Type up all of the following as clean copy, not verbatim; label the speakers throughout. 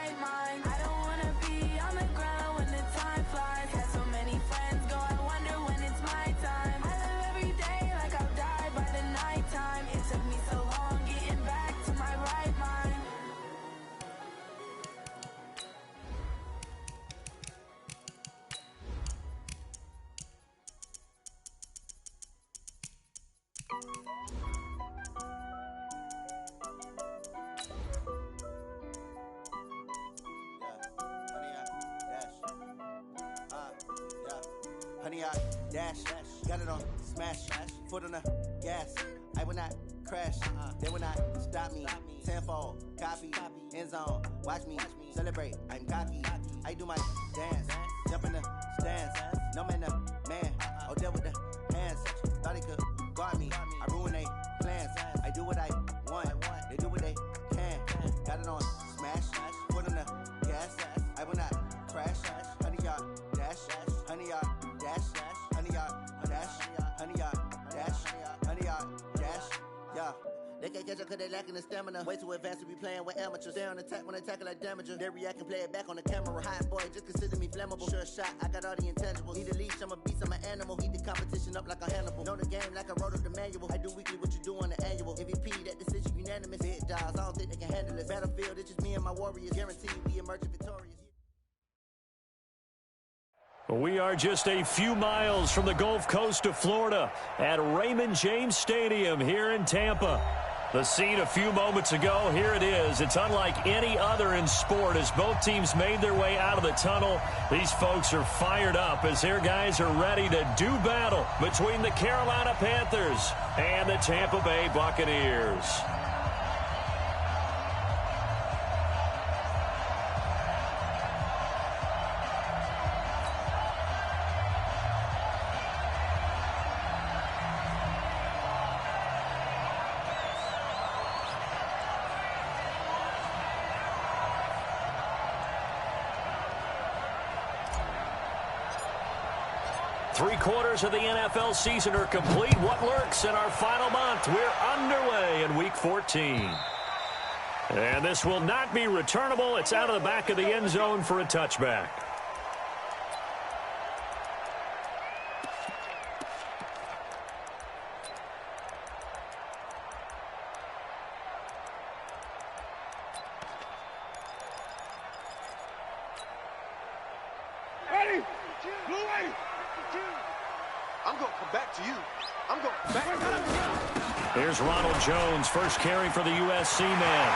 Speaker 1: right mind. I don't wanna be on the ground when the time flies. Had so many friends go, I wonder when it's my time. I live every day like I'll die by the nighttime. It took me so long getting back to my right mind.
Speaker 2: Honey, I dash, got it on smash, foot on the gas. I will not crash, they will not stop me. Tenfold, copy, end zone, watch me celebrate. I'm cocky, I do my dance, jump in the stands. No man, the man, oh, deal with the hands. Thought he could guard me, I ruin they plans. I do what I want, they do what they can. Got it on smash, foot on the gas. I will not crash, honey, y'all dash, honey, y'all dash, honey, y'all dash, honey, y'all dash, honey, y'all dash, yeah. They can't catch up cause they lacking the stamina. Way too advanced to be playing with amateurs. They on attack when they tackle like damager. They react and play it back on the camera. Hot boy, just consider me flammable. Sure shot, I got all the intangibles. Need a leash, I'm a beast, I'm an animal. Heat the competition up like a Hannibal. Know the game like I wrote up the manual. I do weekly what you do on the annual. MVP, that decision unanimous. Big dials, I don't think they can handle it. Battlefield, it's just me and my warriors. Guaranteed we emerge victorious.
Speaker 3: We are just a few miles from the Gulf Coast of Florida at Raymond James Stadium here in Tampa. The scene a few moments ago, here it is. It's unlike any other in sport as both teams made their way out of the tunnel. These folks are fired up as their guys are ready to do battle between the Carolina Panthers and the Tampa Bay Buccaneers. Three-quarters of the NFL season are complete. What lurks in our final month? We're underway in Week 14. And this will not be returnable. It's out of the back of the end zone for a touchback.
Speaker 4: Ready? Blue way. I'm going to come back to you. I'm going to come back.
Speaker 3: Here's Ronald Jones, first carry for the USC man.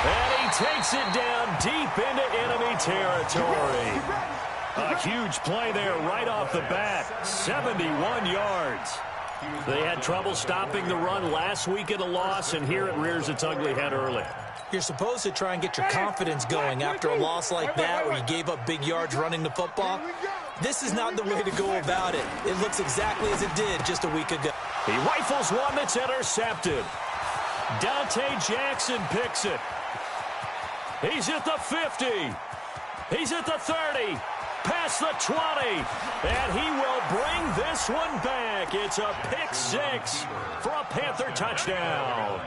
Speaker 3: And he takes it down deep into enemy territory. A huge play there right off the bat. 71 yards. They had trouble stopping the run last week in a loss, and here it rears its ugly head early.
Speaker 5: You're supposed to try and get your confidence going after a loss like that where you gave up big yards running the football. This is not the way to go about it. It looks exactly as it did just a week ago.
Speaker 3: He rifles one that's intercepted. Dante Jackson picks it. He's at the 50. He's at the 30. Past the 20. And he will bring this one back. It's a pick six for a Panther touchdown.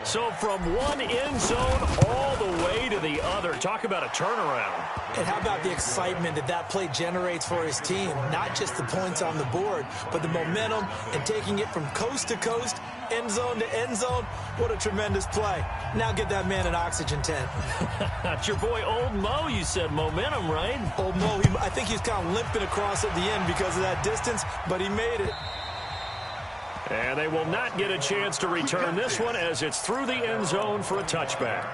Speaker 3: So from one end zone all the way to the other. Talk about a turnaround.
Speaker 5: And how about the excitement that play generates for his team? Not just the points on the board, but the momentum and taking it from coast to coast, end zone to end zone. What a tremendous play. Now get that man an oxygen tent.
Speaker 3: That's your boy Old Mo. You said momentum, right?
Speaker 5: Old Mo, I think he's kind of limping across at the end because of that distance, but he made it.
Speaker 3: And they will not get a chance to return this one as it's through the end zone for a touchback.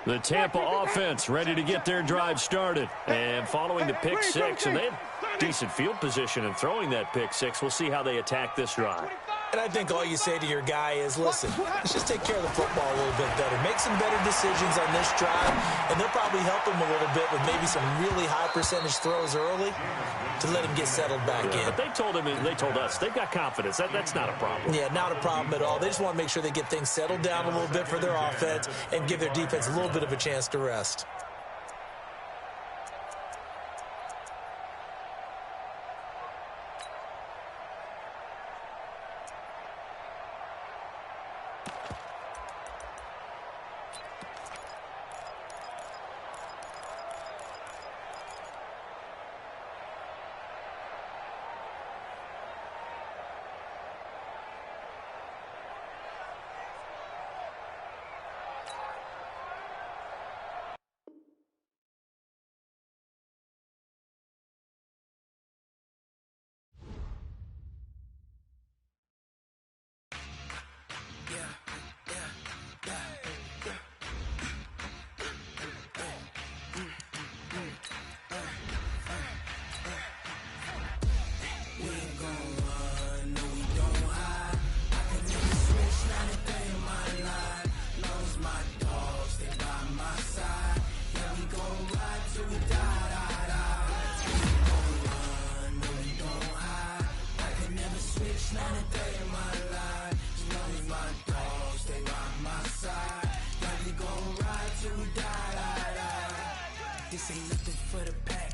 Speaker 3: The Tampa offense ready to get their drive started. And following the pick six, and they have decent field position in throwing that pick six. We'll see how they attack this drive.
Speaker 5: And I think all you say to your guy is, listen, let's just take care of the football a little bit better. Make some better decisions on this drive, and they'll probably help him a little bit with maybe some really high percentage throws early to let him get settled back in.
Speaker 3: But they told him, and they told us, they've got confidence. That's not a problem.
Speaker 5: Yeah, not a problem at all. They just want to make sure they get things settled down a little bit for their offense and give their defense a little bit of a chance to rest.
Speaker 6: This ain't nothing for the pack.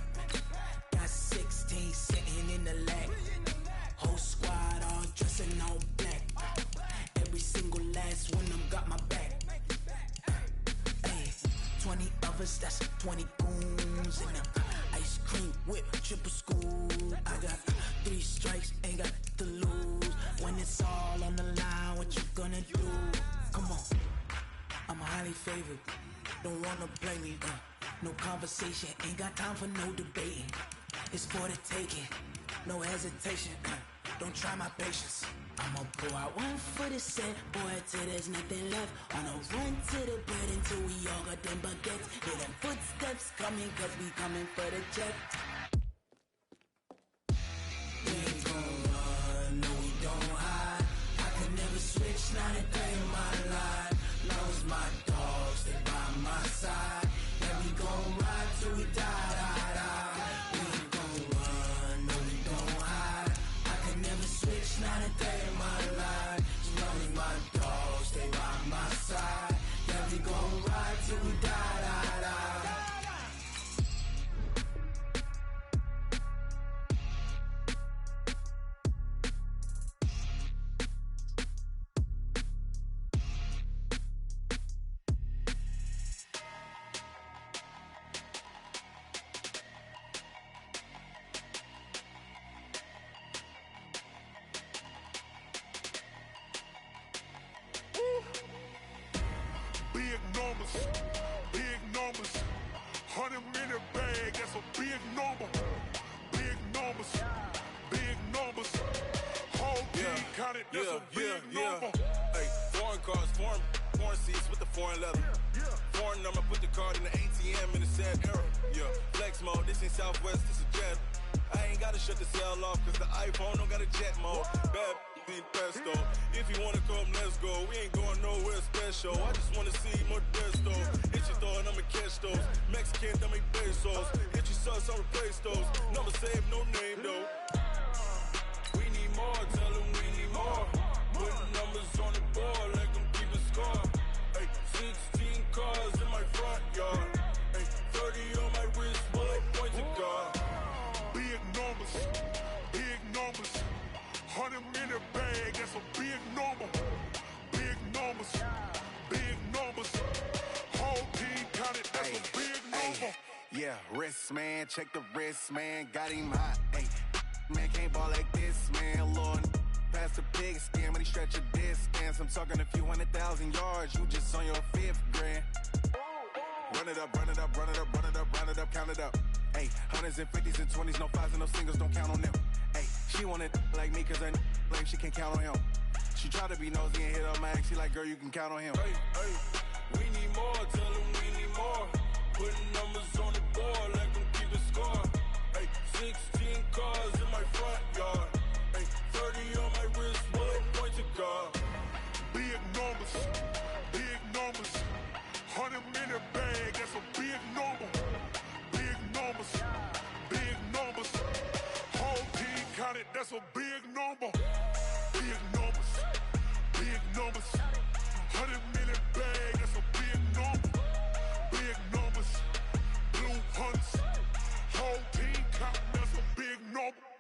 Speaker 6: Got 16 sitting in the lag. Whole squad all dressing all black. Every single last one of them got my back. Hey, 20 of us, that's 20 goons in them. Ice cream whip, triple scoop. I got 3 strikes, ain't got to lose. When it's all on the line, what you gonna do? Come on, I'm highly favored. Don't wanna play me, no conversation, ain't got time for no debating. It's for the taking, no hesitation. Don't try my patience. I'ma pull out one for the set, boy, till there's nothing left. On a run to the bread until we all got them baguettes. Hear them footsteps coming, cause we coming for the check. We ain't gon' run, no we don't hide. I could never switch, not a day in my life. Long as my dogs stay by my side. Yeah, we gon' ride till we die, die, die. We ain't gon' run, no we don't hide. I could never switch, not a day in my life. As long as my dogs stay by my side. Yeah, we gon' ride till we die, die, die.
Speaker 7: Big numbers, 100-minute bag, that's a big number. Big numbers, whole team counted, that's a big number.
Speaker 8: Hey, foreign cars, foreign seats with the foreign leather. Foreign number, put the card in the ATM in the sad era. Yeah, flex mode, this ain't Southwest, this is Jet. I ain't gotta shut the cell off, cause the iPhone don't got a jet mode. Bad need pesto. If you wanna come, let's go. We ain't going nowhere special. I just wanna see Modesto. Hit your thought, I'ma catch those. Mexican, I make pesos. Hit your sus, I'll replace those. Number saved, no name though. We need more, tell them we need more. Putting numbers on the board, let them keep a score. Hey, 16 cars in my front yard. Hey, 30 on my wrist, bullet point to God.
Speaker 7: Big numbers, 100-minute bag, that's a big number. Big numbers, whole team counted, that's a big number.
Speaker 2: Yeah, wrist man, check the wrist man, got him hot. Ay, man can't ball like this, man. Lord, past the pig skin, when he stretch a distance. I'm talking a few 100,000 yards, you just on your 5th grand. Run it up, count it up. Ay, 100s and 50s and 20s, no 5s and no singles, don't count on them. Ay, she want it like me, cause her blame, she can't count on him. She try to be nosy and hit up my ex, she like, girl, you can count on him.
Speaker 8: Hey, we need more, tell them we need more. Putting numbers on the board, let them keep a score. Hey, 16 cars in my front yard. Hey, 30 on my wrist, bullet point
Speaker 7: that's a big number. Big numbers, big numbers. 100 million bag, that's a big number. Big numbers, blue hunts. Whole team counting, that's a big number.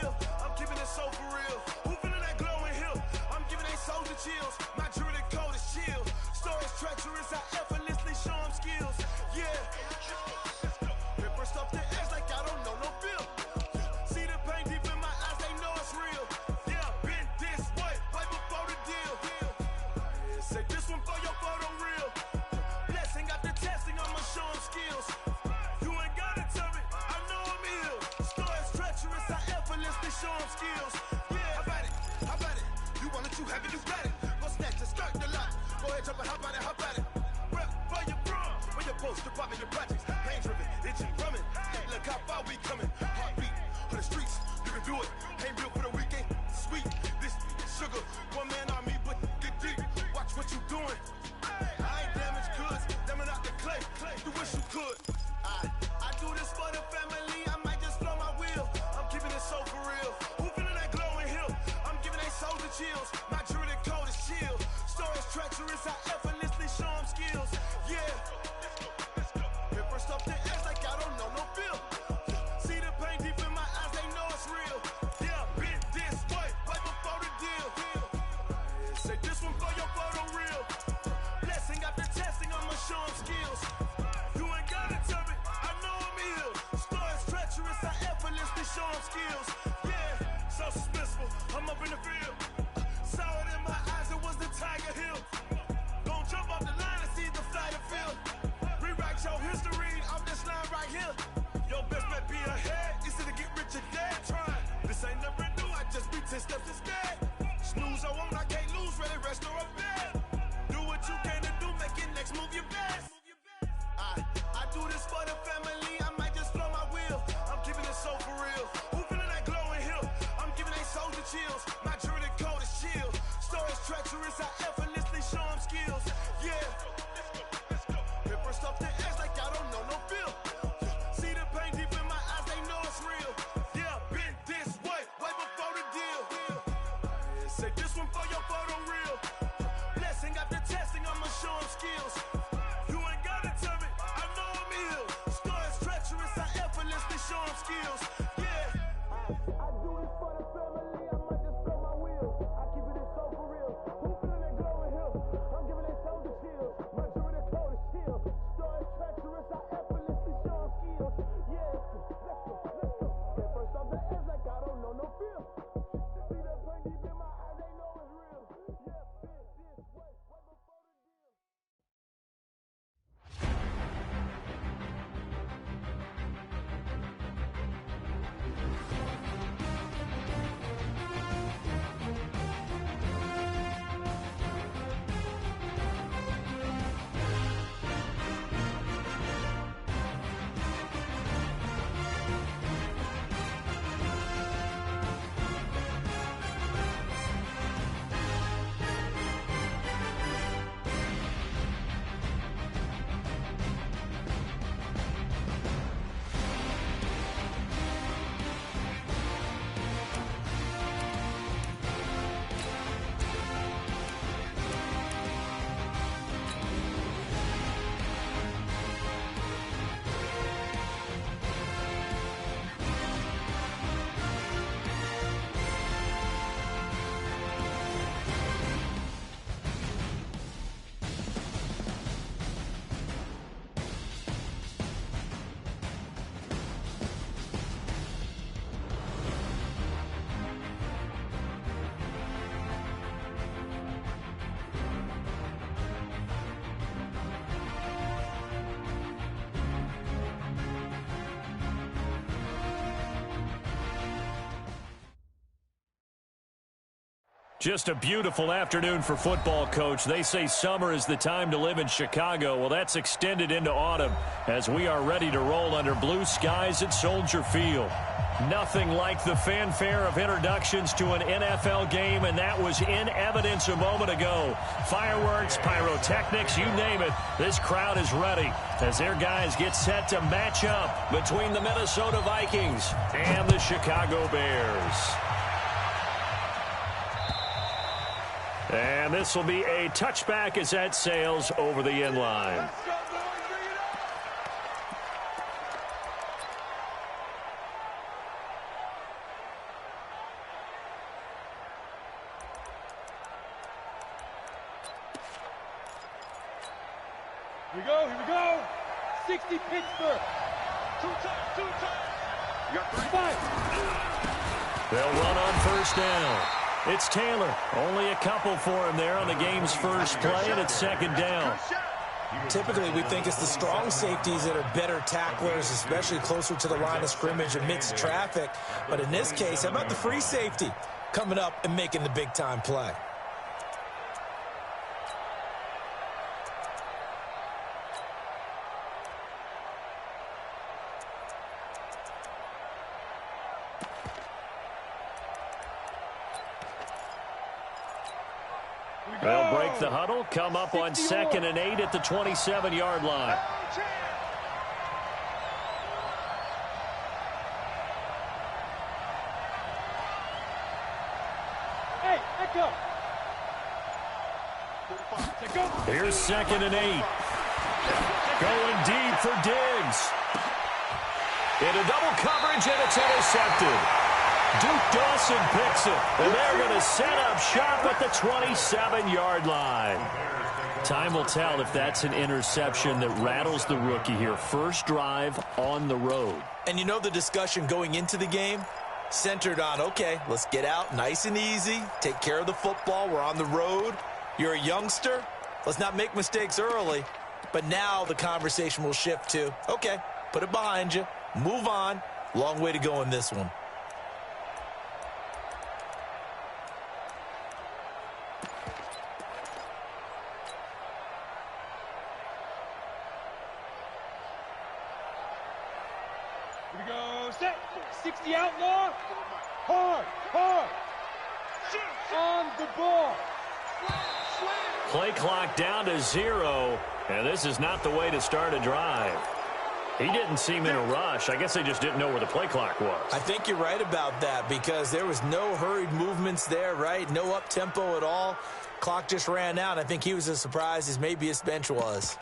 Speaker 7: feel. I'm giving it so for real. Who feeling that glow in here? I'm giving they soldier chills. My jewelry code is chill. Stories treacherous, I effortlessly show them skills. Yeah. Paper stuff the edge like I don't know no feel. See the pain deep in my eyes, they know it's real. Yeah, been this way before the deal. Say this one for your photo real. Blessing got the testing, I'ma show them skills. You ain't gotta tell me, I know I'm ill. Stories treacherous, I effortlessly show them skills. Yeah, how about it? How about it? You want it, you have it, you got it. Go snatch it, start the lot. Go ahead, jump it, how about it? How about it? Rep for your bro, for your post, to pop in your projects. Pain driven, itching, drumming. Look how far we coming. Heartbeat on the streets, you can do it. Ain't built for the weekend. Sweet, this sugar, one man army, but get deep. Watch what you doing. I ain't damaged goods, them are not the clay. You wish you could. I do this for the family. I might just blow my wheel. I'm keeping it so for real. Who feeling that glow in here? I'm giving they soldier chills. My jewelry code is chill. Stories treacherous, I effortlessly show them skills. Yeah. Paper stuff the edge like I don't know no feel. See the pain deep in my eyes, they know it's real. Yeah, been this way before the deal. Say this one for your photo real. Blessing got the testing, I'ma show them skills. You ain't gotta tell me, I know I'm ill. Stories treacherous, I effortlessly show them skills. Yeah, so suspenseful, I'm up in the field. Saw it in my eyes, it was the Tiger Hill. Gon' jump off the line and see the flight of field. Rewrite your history off this line right here. Your best bet be ahead, easy to get rich or dead trying. This ain't never new, I just be 10 steps instead. Snooze I won't, I can't lose, ready, rest or a bed. Do what you can to do, make it next move your best. I do this for the family, I might just blow my wheel. I'm keeping it so for real. Who feeling that glow in here? I'm giving they soldier chills. My jewelry code is chill. Stories treacherous, I effortlessly show them skills. Yeah. Paper stuff the edge like I don't know no feel. See the pain deep in my eyes, they know it's real. Yeah, been this way before the deal. Say this one for your photo real. Blessing got the testing, I'ma show them skills. You ain't gotta tell me, I know I'm ill. Stories treacherous, I effortlessly show them skills. Yeah. I do this for the family, I might just blow my wheel. I keep it so for real. Who feeling that glow in here? I'm giving they soldier chills. My jewelry code is chill. Stories treacherous, I effortlessly show them skills. Yeah. Let's go. Paper stuff the edge like I don't know no feel. See that pain deep in my eyes, they know it's real. Yeah, been this way before the deal.
Speaker 3: Just a beautiful afternoon for football, Coach. They say summer is the time to live in Chicago. Well, that's extended into autumn as we are ready to roll under blue skies at Soldier Field. Nothing like the fanfare of introductions to an NFL game, and that was in evidence a moment ago. Fireworks, pyrotechnics, you name it. This crowd is ready as their guys get set to match up between the Minnesota Vikings and the Chicago Bears. And this will be a touchback as that sails over the end line.
Speaker 9: Here we go. 60 Pittsburgh. Two times. You got 5.
Speaker 3: They'll run on first down. It's Taylor. Only a couple for him there on the game's first play, and it's second down.
Speaker 5: Typically, we think it's the strong safeties that are better tacklers, especially closer to the line of scrimmage amidst traffic. But in this case, how about the free safety coming up and making the big-time play?
Speaker 3: They'll break the huddle, come up on 2nd and 8 at the 27-yard line.
Speaker 9: Hey, echo.
Speaker 3: Here's 2nd and 8. Going deep for Diggs. Into double coverage, and it's intercepted. Duke Dawson picks it, and they're going to set up shop at the 27-yard line. Time will tell if that's an interception that rattles the rookie here. First drive on the road.
Speaker 5: And you know the discussion going into the game? Centered on, okay, let's get out nice and easy, take care of the football, we're on the road. You're a youngster, let's not make mistakes early. But now the conversation will shift to, okay, put it behind you, move on. Long way to go in this one.
Speaker 9: Here we go, set. 60 outlaw. Hard. On the ball.
Speaker 3: Play clock down to 0, and this is not the way to start a drive. He didn't seem in a rush. I guess they just didn't know where the play clock was.
Speaker 5: I think you're right about that because there was no hurried movements there, right? No up-tempo at all. Clock just ran out. I think he was as surprised as maybe his bench was.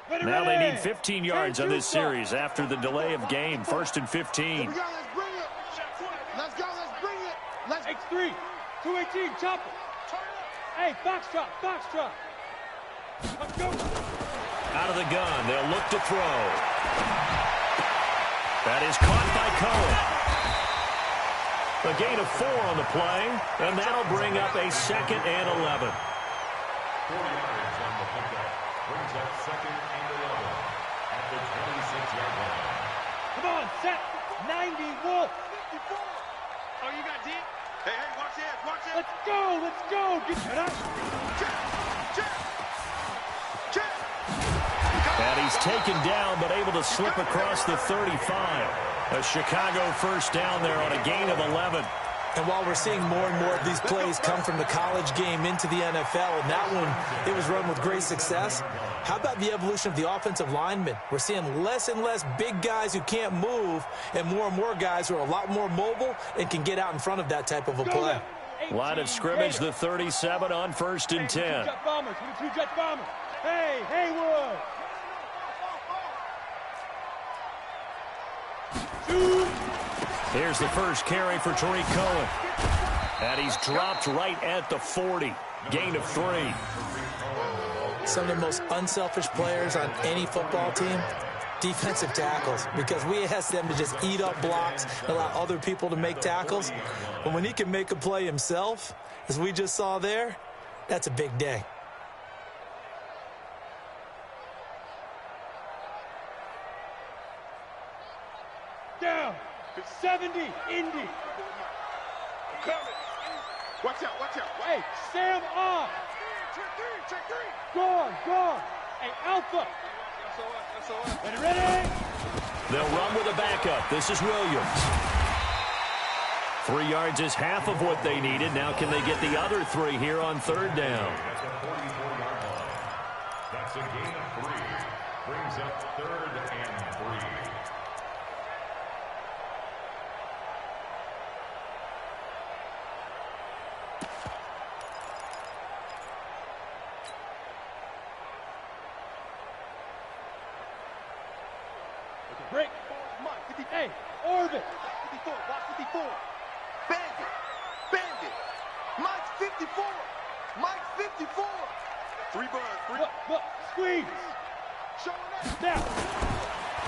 Speaker 3: Now they need 15 yards on this series after the delay of game. 1st and 15.
Speaker 4: Let's bring it. Let's go. Let's bring it. Let's
Speaker 9: X3. 218. Chop it. Hey, Foxtrot. Let's go.
Speaker 3: Out of the gun. They'll look to throw. That is caught by Cohen. A gain of 4 on the play, and that'll bring up a 2nd and 11.
Speaker 7: 4 yards on the pickup. Brings up 2nd and 11 at the 26-yard line.
Speaker 9: Come on, set. 90, Wolf.
Speaker 4: 54. Oh, you got deep? Hey, watch it.
Speaker 9: Let's go. Get that.
Speaker 4: Check.
Speaker 3: And he's taken down, but able to slip across the 35. A Chicago first down there on a gain of 11.
Speaker 5: And while we're seeing more and more of these plays come from the college game into the NFL, and that one, it was run with great success, how about the evolution of the offensive linemen? We're seeing less and less big guys who can't move and more guys who are a lot more mobile and can get out in front of that type of a play.
Speaker 3: Line of scrimmage, the 37 on 1st and 10.
Speaker 9: Two jet bombers. Hey, Haywood.
Speaker 3: Here's the first carry for Tariq Cohen. And he's dropped right at the 40. Gain of 3.
Speaker 5: Some of the most unselfish players on any football team, defensive tackles, because we ask them to just eat up blocks and allow other people to make tackles. But when he can make a play himself, as we just saw there, that's a big day.
Speaker 9: Down. 70, Indy.
Speaker 4: Coming. Watch out.
Speaker 9: Hey, Sam off.
Speaker 4: Check 3.
Speaker 9: Gone. Hey, Alpha. Ready?
Speaker 3: They'll run with a backup. This is Williams. 3 yards is half of what they needed. Now can they get the other 3 here on 3rd down?
Speaker 7: That's a gain of 3. Brings up 3rd and 3.
Speaker 9: Break. Hey, Orbit.
Speaker 4: 54. Watch 54. Bandit. Mike 54. Mike 54. 3 birds.
Speaker 9: Look, squeeze. Now.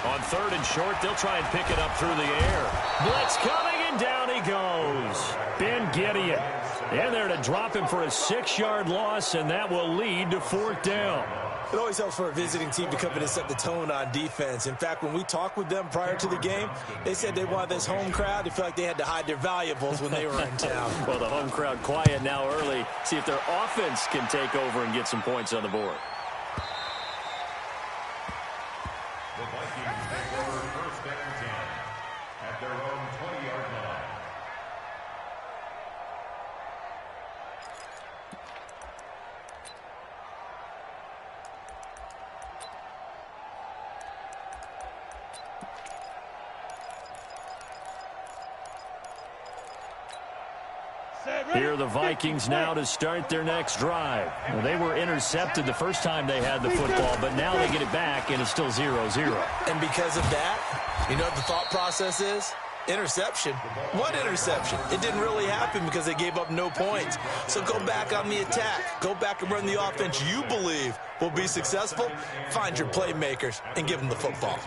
Speaker 3: On 3rd and short, they'll try and pick it up through the air. Blitz coming, and down he goes. Ben Gideon in there to drop him for a 6-yard loss, and that will lead to 4th down.
Speaker 5: It always helps for a visiting team to come in and set the tone on defense. In fact, when we talked with them prior to the game, they said they wanted this home crowd. They felt like they had to hide their valuables when they were in town.
Speaker 3: Well, the home crowd quiet now early. See if their offense can take over and get some points on the board.
Speaker 10: The Vikings take over 1st and 10 at their own 20-yard line.
Speaker 3: Here are the Vikings now to start their next drive. Well, they were intercepted the first time they had the football, but now they get it back, and it's still 0-0.
Speaker 5: And because of that, you know what the thought process is? Interception. What interception? It didn't really happen because they gave up no points. So go back on the attack. Go back and run the offense you believe will be successful. Find your playmakers and give them the football.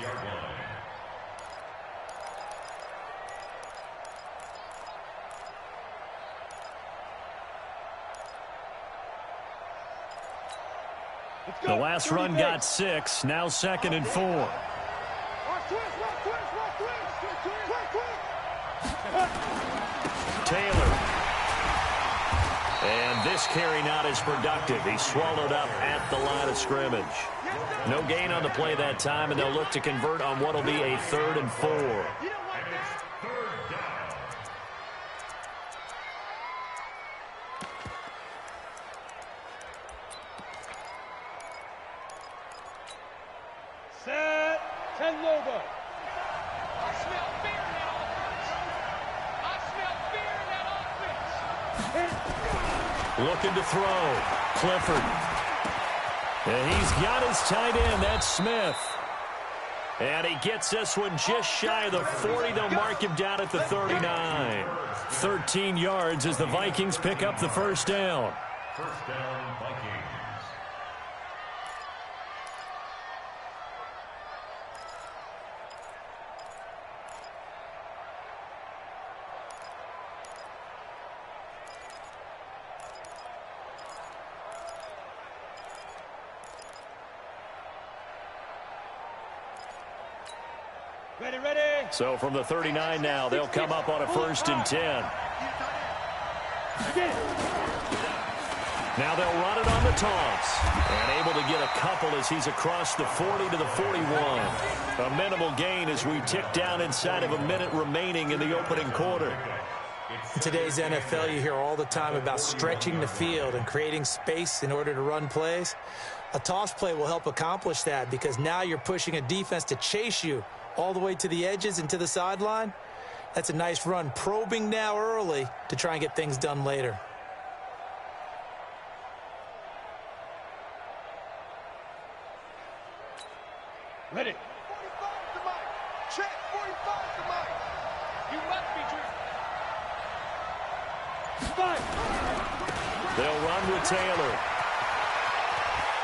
Speaker 3: The last run got 6, now 2nd and 4. Taylor. And this carry not as productive. He's swallowed up at the line of scrimmage. No gain on the play that time, and they'll look to convert on what will be a 3rd and 4.
Speaker 9: Set. 10 logo.
Speaker 11: I smell fear in that offense. I smell fear in that offense.
Speaker 3: Looking to throw. Clifford. And he's got his tight end. That's Smith. And he gets this one just shy of the 40. They'll mark him down at the 39. 13 yards as the Vikings pick up the 1st down.
Speaker 10: 1st down, Vikings.
Speaker 9: Ready.
Speaker 3: So from the 39 now, they'll come up on a 1st and 10. Now they'll run it on the toss. And able to get a couple as he's across the 40 to the 41. A minimal gain as we tick down inside of a minute remaining in the opening quarter.
Speaker 5: In today's NFL, you hear all the time about stretching the field and creating space in order to run plays. A toss play will help accomplish that because now you're pushing a defense to chase you all the way to the edges and to the sideline. That's a nice run, probing now early to try and get things done later.
Speaker 9: Ready.
Speaker 4: 45 to Mike. Check. 45 to Mike.
Speaker 11: You must be dreaming.
Speaker 9: Five.
Speaker 3: They'll run with Taylor.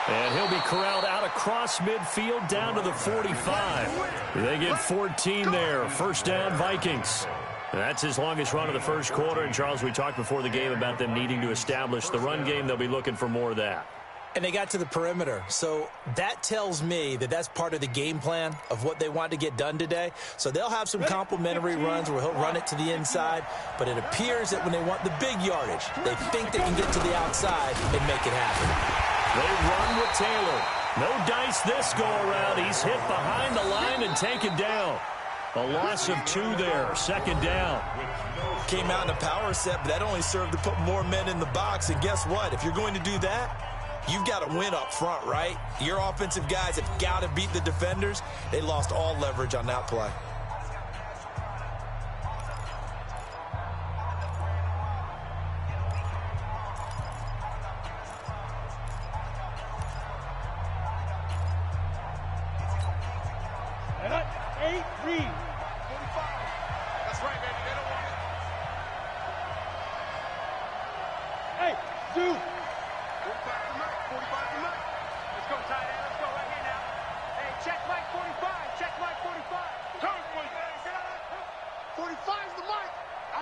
Speaker 3: And he'll be corralled out across midfield down to the 45. They get 14 there. 1st down, Vikings. And that's his longest run of the 1st quarter. And, Charles, we talked before the game about them needing to establish the run game. They'll be looking for more of that.
Speaker 5: And they got to the perimeter. So that tells me that that's part of the game plan of what they want to get done today. So they'll have some complementary runs where he'll run it to the inside. But it appears that when they want the big yardage, they think they can get to the outside and make it happen.
Speaker 3: They run with Taylor. No dice this go-around. He's hit behind the line and taken down. A loss of 2 there. 2nd down.
Speaker 5: Came out in a power set, but that only served to put more men in the box. And guess what? If you're going to do that, you've got to win up front, right? Your offensive guys have got to beat the defenders. They lost all leverage on that play.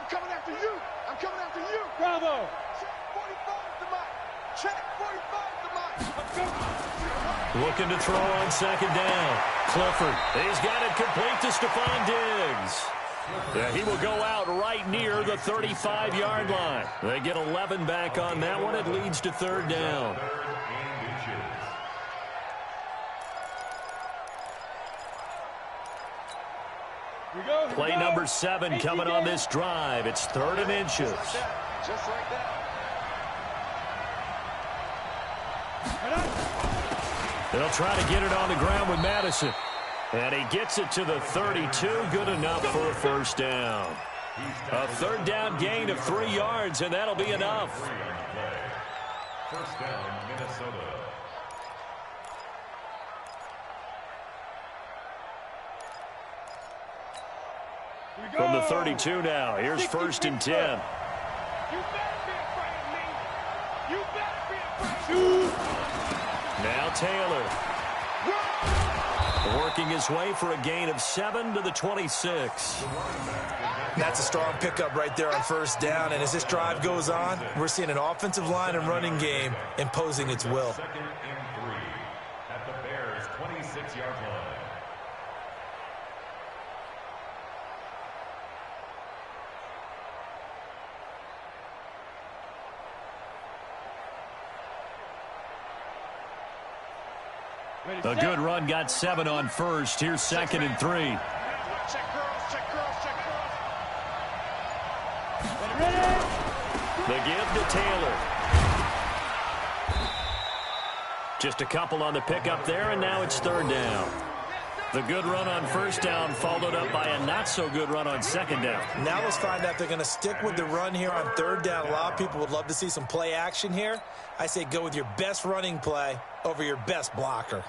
Speaker 4: coming after you. I'm coming after you.
Speaker 9: Bravo.
Speaker 4: Check 45 to mine. Check 45 to mine. Let's go.
Speaker 3: Looking to throw on second down. Clifford, he's got it complete to Stephon Diggs. Yeah, he will go out right near the 35-yard line. They get 11 back on that one. It leads to third down. Play number 7 coming on this drive. It's 3rd and inches.
Speaker 4: Just like that.
Speaker 3: They'll try to get it on the ground with Madison. And he gets it to the 32. Good enough for a first down. A third down gain of 3 yards, and that'll be enough.
Speaker 10: First down, Minnesota.
Speaker 3: From the 32 now, here's 1st and 10.
Speaker 11: You better be afraid of me. You better be afraid of me.
Speaker 3: Now Taylor. Working his way for a gain of 7 to the 26.
Speaker 5: That's a strong pickup right there on first down. And as this drive goes on, we're seeing an offensive line and running game imposing its will.
Speaker 10: 2nd and 3 at the Bears' 26-yard line.
Speaker 3: A good run got 7 on first. Here's 2nd and 3.
Speaker 4: Check girls, check girls, check girls.
Speaker 3: The give to Taylor. Just a couple on the pickup there, and now it's 3rd down. The good run on first down followed up by a not-so-good run on 2nd down.
Speaker 5: Now let's find out if they're going to stick with the run here on 3rd down. A lot of people would love to see some play action here. I say go with your best running play over your best blocker.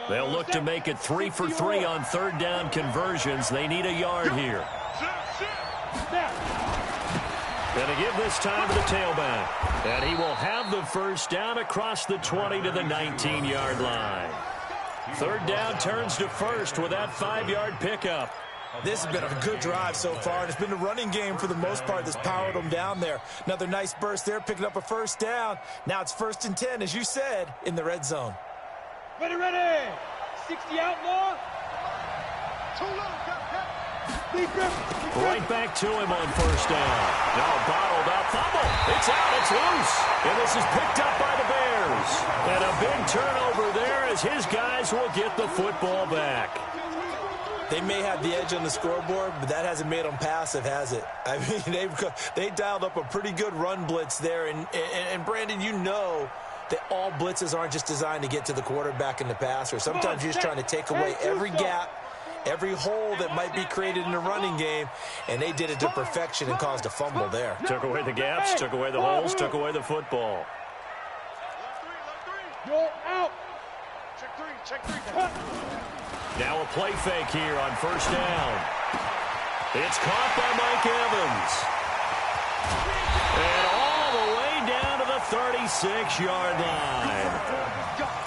Speaker 3: They'll look to make it 3 for 3 on 3rd down conversions. They need a yard here. And to give this time to the tailback. And he will have the first down across the 20 to the 19-yard line. 3rd down turns to 1st with that 5-yard pickup.
Speaker 5: This has been a good drive so far, and it's been the running game for the most part that's powered them down there. Another nice burst there, picking up a first down. Now it's 1st and 10, as you said, in the red zone.
Speaker 9: Ready, ready. 60 outlaw.
Speaker 4: Too low,
Speaker 3: Right back to him on first down. Now bottled up. Fumble. It's out. It's loose. And this is picked up by the Bears. And a big turnover there as his guys will get the football back.
Speaker 5: They may have the edge on the scoreboard, but that hasn't made them passive, has it? I mean, they dialed up a pretty good run blitz there. And Brandon, you know that all blitzes aren't just designed to get to the quarterback and the passer. Sometimes you're just trying to take away every gap, every hole that might be created in the running game, and they did it to perfection and caused a fumble there.
Speaker 3: Took away the gaps, took away the holes, took away the football.
Speaker 9: You're out.
Speaker 4: Check 3.
Speaker 3: Now a play fake here on first down. It's caught by Mike Evans. And all the way down to the 36-yard line.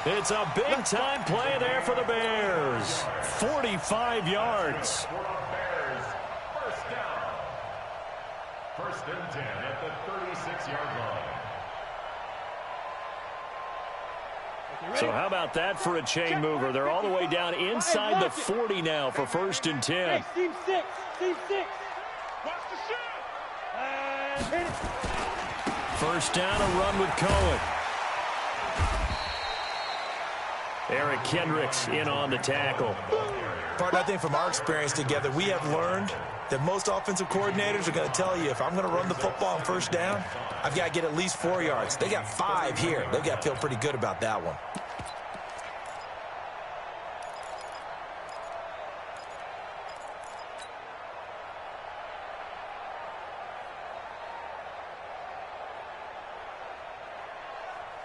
Speaker 3: It's a big-time play there for the Bears. 45 yards.
Speaker 10: Bears, first down. 1st and 10 at the 36-yard line.
Speaker 3: So how about that for a chain mover? They're all the way down inside the 40 now for 1st and 10.
Speaker 9: Hey, team 6. Team 6.
Speaker 4: Watch the shit.
Speaker 9: Hit it.
Speaker 3: First down, a run with Cohen. Eric Kendricks in on the tackle.
Speaker 5: Partner, I think from our experience together, we have learned that most offensive coordinators are going to tell you, if I'm going to run the football on first down, I've got to get at least 4 yards. They got 5 here. They've got to feel pretty good about that one.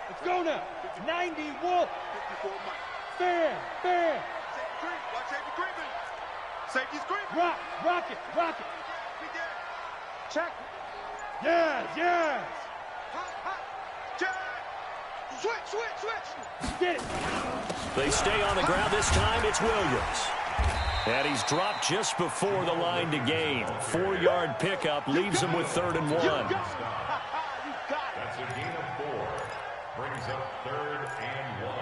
Speaker 9: Let's go now. 90 Wolf.
Speaker 4: 54 Mike.
Speaker 9: Fair.
Speaker 4: Safety green. Watch safety green. Safety's green.
Speaker 9: Rock it.
Speaker 4: Check.
Speaker 9: Yes.
Speaker 4: Hot. Check. Switch.
Speaker 9: Get it.
Speaker 3: They stay on the ground this time. It's Williams. And he's dropped just before the line to gain. 4-yard pickup leaves him with 3rd and 1.
Speaker 10: That's a gain of 4. Brings up 3rd and 1.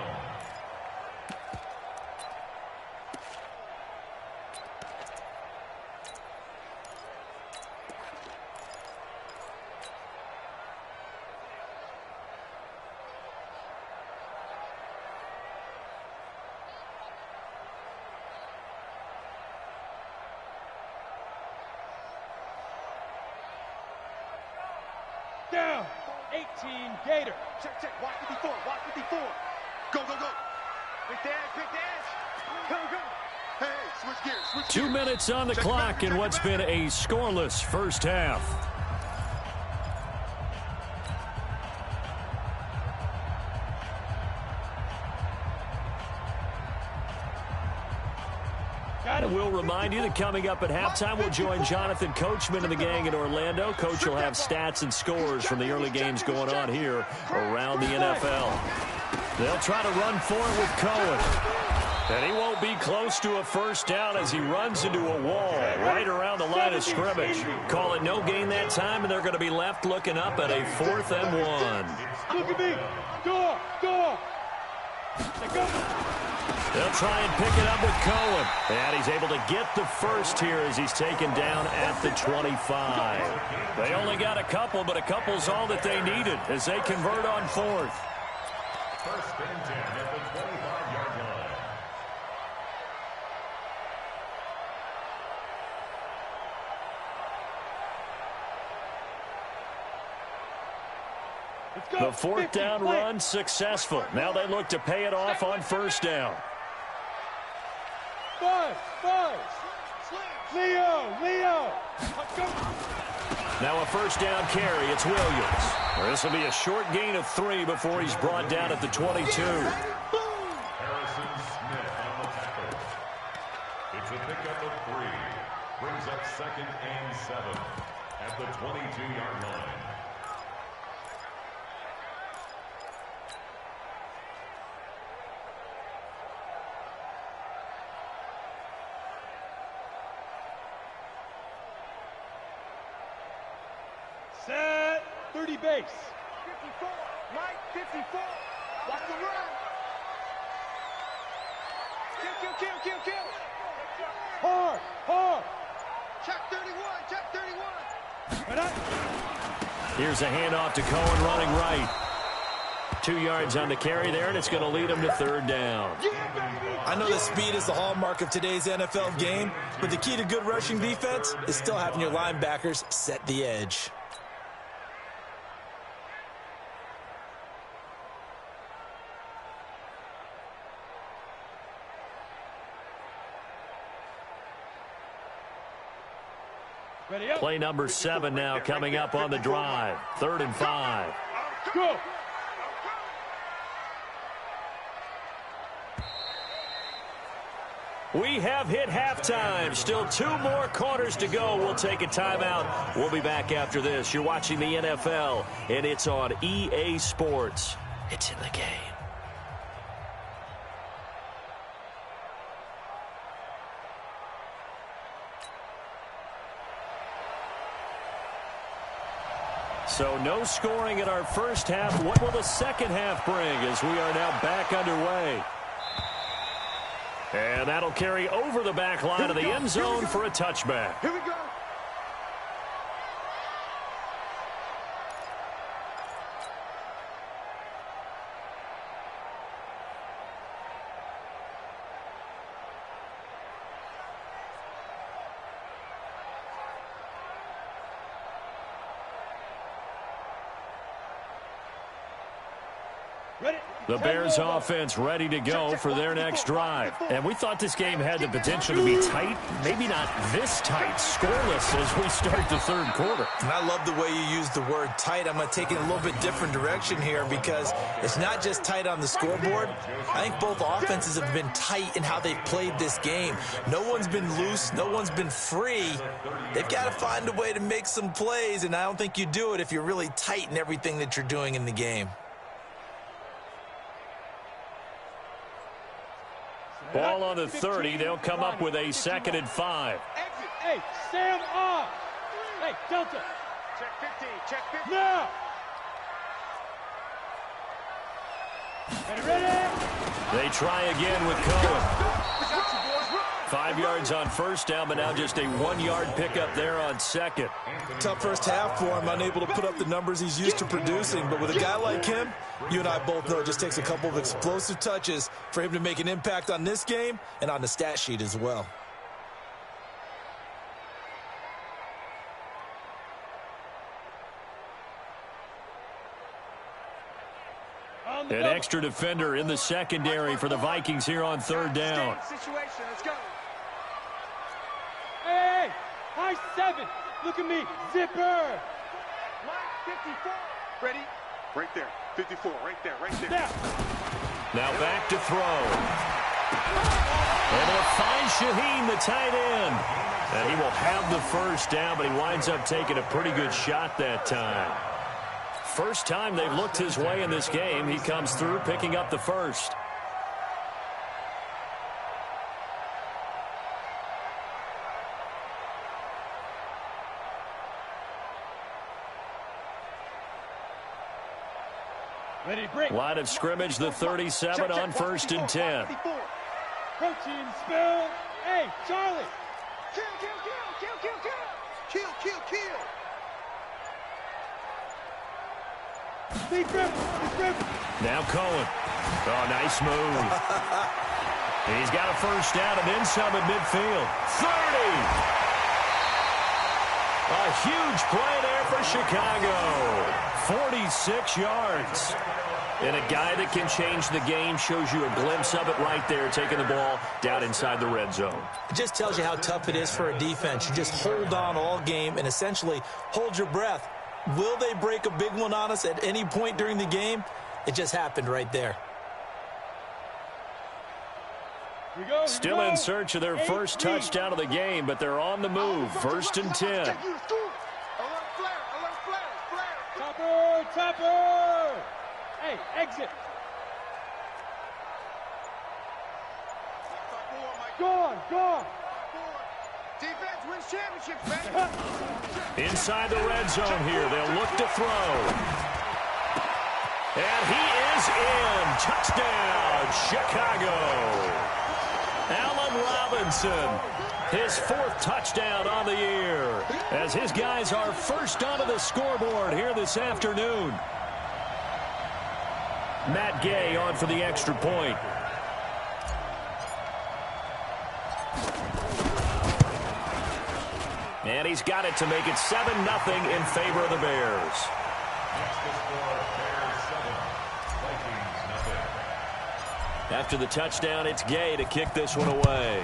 Speaker 9: Down. 18 Gator.
Speaker 4: Check, check. Watch 54. Watch 54. Go, go, go. Big dash, big dash. Go, go. Hey, switch gears, switch gears.
Speaker 3: 2 minutes on the clock in what's been a scoreless first half. And we'll remind you that coming up at halftime, we'll join Jonathan Coachman and the gang in Orlando. Coach will have stats and scores from the early games going on here around the NFL. They'll try to run for it with Cohen. And he won't be close to a first down as he runs into a wall right around the line of scrimmage. Call it no gain that time, and they're going to be left looking up at a 4th and 1.
Speaker 9: Look at me. Go, go. Go.
Speaker 3: They'll try and pick it up with Cohen. And he's able to get the first here as he's taken down at the 25. They only got a couple, but a couple's all that they needed as they convert on 4th.
Speaker 10: 1st and 10 at the 25-yard line.
Speaker 3: The 4th down run successful. Now they look to pay it off on 1st down.
Speaker 9: Buzz. Leo.
Speaker 3: Now a 1st down carry. It's Williams. This will be a short gain of 3 before he's brought down at the 22.
Speaker 10: Harrison Smith on the tackle. It's a pickup of 3. Brings up 2nd and 7 at the 22-yard line.
Speaker 9: Set. 30 base.
Speaker 4: 54. Mike, 54. Watch the run. Kill.
Speaker 9: Hard.
Speaker 4: Check 31.
Speaker 3: Here's a handoff to Cohen running right. 2 yards on the carry there, and it's going to lead him to 3rd down.
Speaker 5: I know that speed is the hallmark of today's NFL game, but the key to good rushing defense is still having your linebackers set the edge.
Speaker 3: Play number 7 now coming up on the drive. 3rd and 5.
Speaker 9: Go.
Speaker 3: We have hit halftime. Still 2 more quarters to go. We'll take a timeout. We'll be back after this. You're watching the NFL, and it's on EA Sports. It's in the game. So no scoring in our first half. What will the second half bring as we are now back underway? And that'll carry over the back line of the end zone for a touchback.
Speaker 4: Here we go.
Speaker 3: The Bears offense ready to go for their next drive. And we thought this game had the potential to be tight, maybe not this tight, scoreless as we start the 3rd quarter.
Speaker 5: And I love the way you use the word tight. I'm going to take it a little bit different direction here because it's not just tight on the scoreboard. I think both offenses have been tight in how they've played this game. No one's been loose. No one's been free. They've got to find a way to make some plays, and I don't think you do it if you're really tight in everything that you're doing in the game.
Speaker 3: Ball on the 30. They'll come up with a 2nd and 5.
Speaker 9: Exit. Hey, Sam off. Hey, Delta.
Speaker 4: Check 15. Check 15.
Speaker 9: Now. Ready?
Speaker 3: They try again with Cohen. 5 yards on first down, but now just a 1-yard pickup there on 2nd.
Speaker 5: Tough first half for him, unable to put up the numbers he's used to producing. But with a guy like him, you and I both know it just takes a couple of explosive touches for him to make an impact on this game and on the stat sheet as well.
Speaker 3: An extra defender in the secondary for the Vikings here on 3rd down.
Speaker 4: Situation. Let's go.
Speaker 9: Hey, high 7. Look at me. Zipper.
Speaker 4: Line 54. Ready? Right there. 54. Right there. Right there.
Speaker 3: Now back to throw. Able to find Shaheen, the tight end. And he will have the first down, but he winds up taking a pretty good shot that time. First time they've looked his way in this game. He comes through picking up the first.
Speaker 9: Ready, break.
Speaker 3: Line of scrimmage, the 37 on 1st and 10.
Speaker 9: Protein spill. Hey, Charlie.
Speaker 4: Kill, kill, kill, kill, kill, kill. Kill, kill, kill.
Speaker 3: Now Cohen. Oh, nice move. He's got a first down and then some at midfield. 30. A huge play there for Chicago. 46 yards. And a guy that can change the game, shows you a glimpse of it right there, taking the ball down inside the red zone.
Speaker 5: It just tells you how tough it is for a defense. You just hold on all game and essentially hold your breath. Will they break a big one on us at any point during the game? It just happened right there.
Speaker 3: Still in search of their first touchdown of the game, but they're on the move. 1st and 10.
Speaker 4: Alert flare, alert flare,
Speaker 9: Topper, Topper. Hey, exit. Gone.
Speaker 4: Defense wins championships, baby.
Speaker 3: Inside the red zone here. They'll look to throw. And he is in. Touchdown, Chicago. Allen Robinson, his 4th touchdown on the year, as his guys are first onto the scoreboard here this afternoon. Matt Gay on for the extra point. And he's got it to make it 7-0 in favor of the Bears. After the touchdown, it's Gay to kick this one away.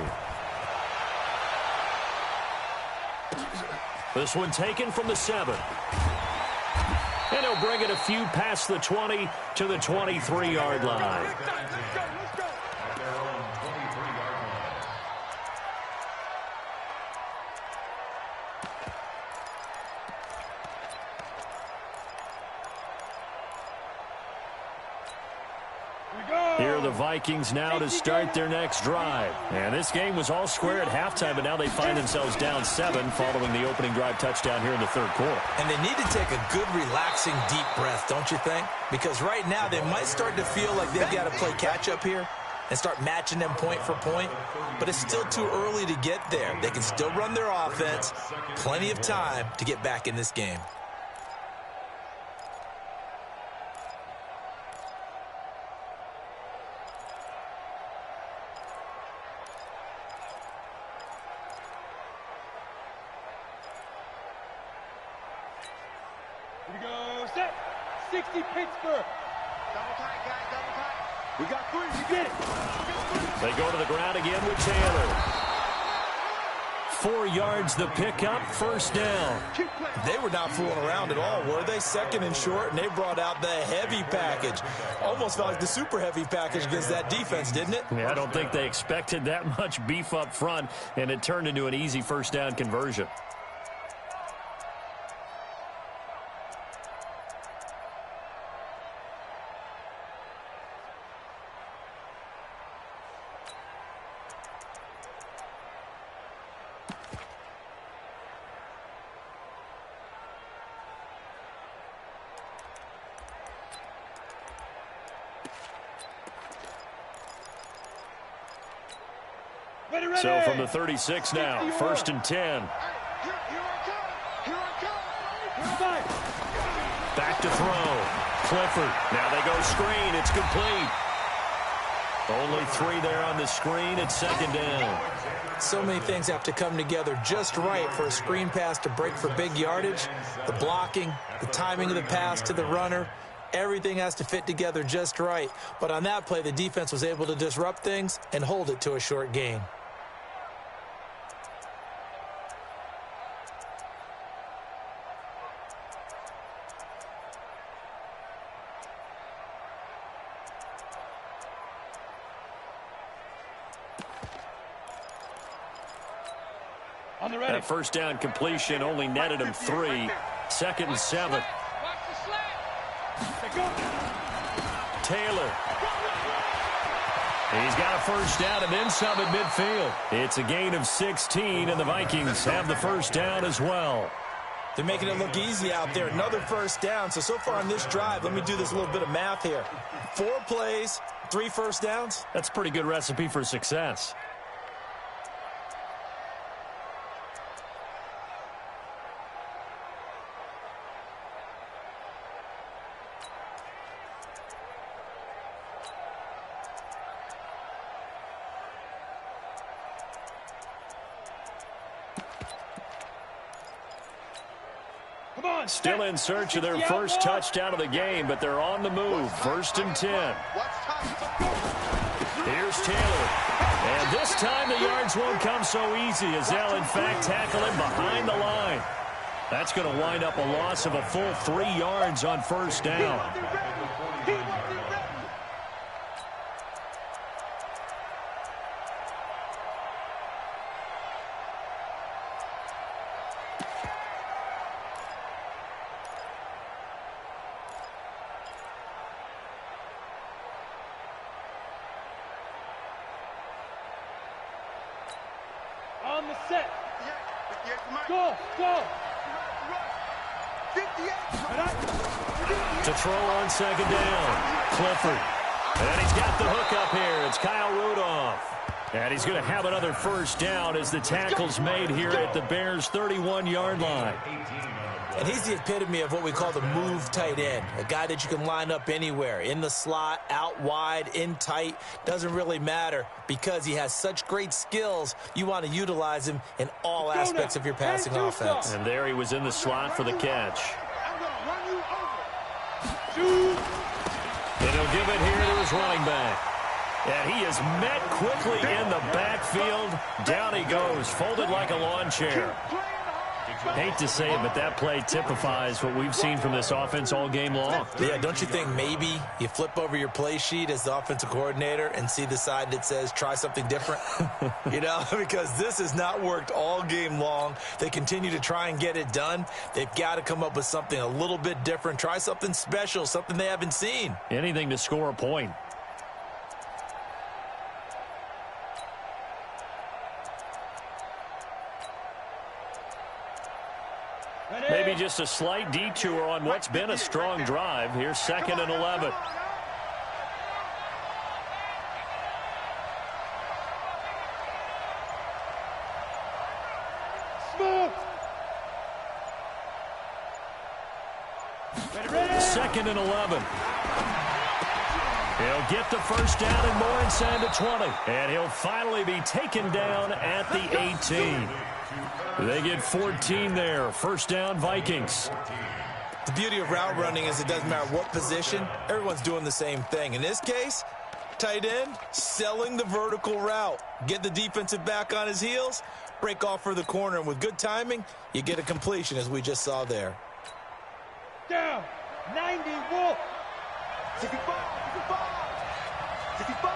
Speaker 3: This one taken from the 7. And he'll bring it a few past the 20 to the 23-yard line. Here are the Vikings now to start their next drive. And this game was all square at halftime, but now they find themselves down 7 following the opening drive touchdown here in the 3rd quarter.
Speaker 5: And they need to take a good, relaxing, deep breath, don't you think? Because right now they might start to feel like they've got to play catch-up here and start matching them point for point. But it's still too early to get there. They can still run their offense. Plenty of time to get back in this game.
Speaker 9: Here we go, set. 60 Pittsburgh.
Speaker 4: Double tight, guys, double tight. We got 3.
Speaker 9: You get it.
Speaker 3: They go to the ground again with Taylor. 4 yards the pickup, first down.
Speaker 5: They were not fooling around at all, were they? 2nd and short, and they brought out the heavy package. Almost felt like the super heavy package against that defense, didn't it?
Speaker 3: Yeah, I don't think they expected that much beef up front, and it turned into an easy first down conversion. So from the 36 now, 1st and 10. Back to throw. Clifford. Now they go screen. It's complete. Only 3 there on the screen. It's 2nd down.
Speaker 5: So many things have to come together just right for a screen pass to break for big yardage. The blocking, the timing of the pass to the runner, everything has to fit together just right. But on that play, the defense was able to disrupt things and hold it to a short gain.
Speaker 3: That first down completion only netted him 3. 2nd and 7. Taylor. He's got a first down and then some at midfield. It's a gain of 16, and the Vikings have the first down as well.
Speaker 5: They're making it look easy out there. Another first down. So far on this drive, let me do this little bit of math here. 4 plays, 3 first downs.
Speaker 3: That's a pretty good recipe for success. Still in search of their first touchdown of the game, but they're on the move. 1st and 10. Here's Taylor. And this time the yards won't come so easy as they'll, in fact, tackle him behind the line. That's going to wind up a loss of a full 3 yards on first down.
Speaker 9: On the set. Go, go.
Speaker 3: To throw on 2nd down. Clifford. And he's got the hook up here. It's Kyle Rudolph. And he's going to have another first down as the tackle's made here at the Bears' 31-yard line.
Speaker 5: And he's the epitome of what we call the move tight end. A guy that you can line up anywhere. In the slot, out wide, in tight. Doesn't really matter because he has such great skills. You want to utilize him in all aspects of your passing offense.
Speaker 3: And there he was in the slot for the catch. And he'll give it here to his running back. And he is met quickly in the backfield. Down he goes, folded like a lawn chair. Hate to say it, but that play typifies what we've seen from this offense all game long.
Speaker 5: Yeah, don't you think maybe you flip over your play sheet as the offensive coordinator and see the side that says try something different? You know, because this has not worked all game long. They continue to try and get it done. They've got to come up with something a little bit different. Try something special, something they haven't seen.
Speaker 3: Anything to score a point. Maybe just a slight detour on what's been a strong drive. Here's 2nd and 11.
Speaker 9: Smooth.
Speaker 3: 2nd and 11. He'll get the first down and more inside the 20. And he'll finally be taken down at the 18. They get 14 there. First down, Vikings.
Speaker 5: The beauty of route running is it doesn't matter what position. Everyone's doing the same thing. In this case, tight end, selling the vertical route. Get the defensive back on his heels, break off for the corner. And with good timing, you get a completion, as we just saw there.
Speaker 9: Down. 90, Wolf.
Speaker 4: 65, 65, 65.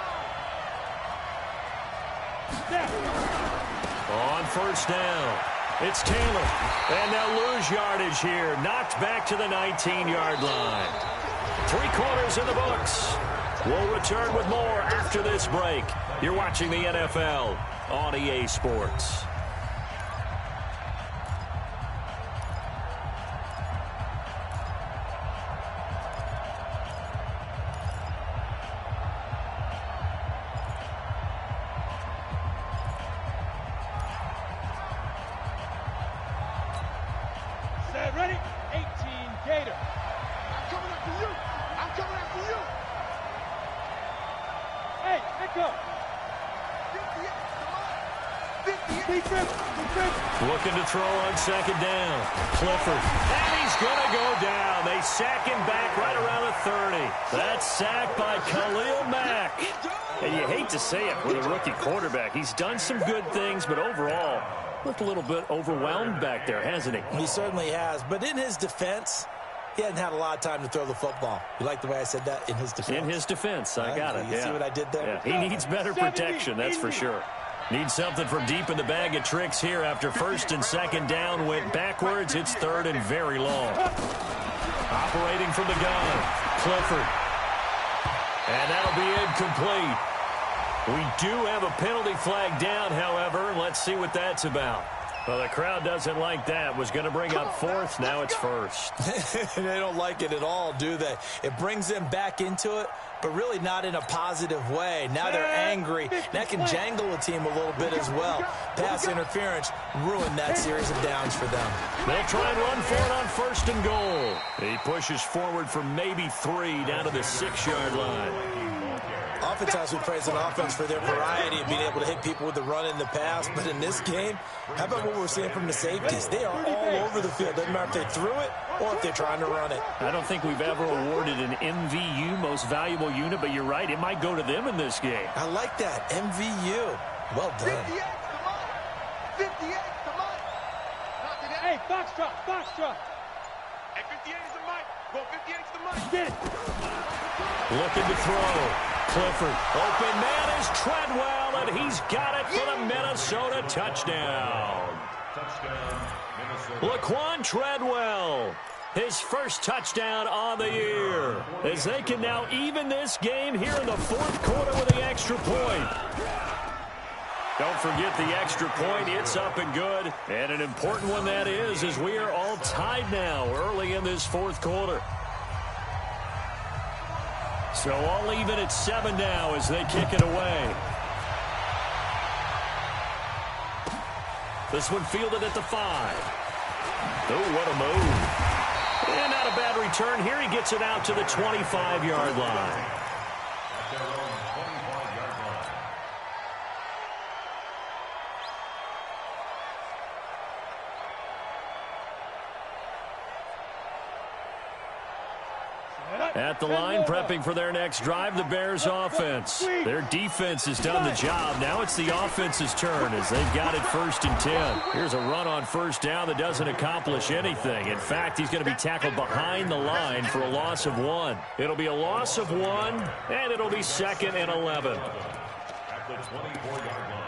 Speaker 3: On first down, it's Taylor. And they'll lose yardage here. Knocked back to the 19-yard line. 3 quarters in the books. We'll return with more after this break. You're watching the NFL on EA Sports. Looking to throw on second down. Clifford. And he's going to go down. They sack him back right around the 30. That's sacked by Khalil Mack. And you hate to say it with a rookie quarterback. He's done some good things, but overall, looked a little bit overwhelmed back there, hasn't he?
Speaker 5: He certainly has. But in his defense, he hadn't had a lot of time to throw the football. You like the way I said that? In his defense.
Speaker 3: In his defense. I got it.
Speaker 5: You see what I did there?
Speaker 3: Yeah. He needs better protection, that's for sure. Needs something from deep in the bag of tricks here after first and second down went backwards. It's third and very long. Operating from the gun, Clifford. And that'll be incomplete. We do have a penalty flag down, however. Let's see what that's about. Well, the crowd doesn't like that. Was going to bring up fourth. Now it's first.
Speaker 5: They don't like it at all, do they? It brings them back into it, but really not in a positive way. Now they're angry. That can jangle a team a little bit as well. Pass interference ruined that series of downs for them.
Speaker 3: They'll try and run for it on first and goal. He pushes forward for maybe 3 down to the 6-yard line.
Speaker 5: Oftentimes we praise an offense for their variety of being able to hit people with the run and the pass, but in this game, how about what we're seeing from the safeties? They are all over the field. Doesn't matter if they threw it or if they're trying to run it.
Speaker 3: I don't think we've ever awarded an MVU, most valuable unit, but you're right, it might go to them in this game.
Speaker 5: I like that, MVU. Well done.
Speaker 4: 58, come on.
Speaker 9: Hey, foxtrot, foxtrot.
Speaker 4: Hey, 58 is the mic. Go 58 is the mic.
Speaker 9: Get it.
Speaker 3: Looking to throw. Clifford. Open man is Treadwell, and he's got it for the Minnesota touchdown. Laquan Treadwell, his first touchdown on the year, as they can now even this game here in the fourth quarter with the extra point. Don't forget the extra point. It's up and good, and an important one that is, as we are all tied now early in this fourth quarter. So all even at 7 now as they kick it away. This one fielded at the 5. Oh, what a move. And not a bad return here. He gets it out to the 25-yard line. At the line, prepping for their next drive, the Bears offense. Their defense has done the job. Now it's the offense's turn as they've got it first and 10. Here's a run on first down that doesn't accomplish anything. In fact, he's going to be tackled behind the line for a loss of 1. It'll be a loss of 1, and it'll be second and 11.
Speaker 10: At the 24-yard line.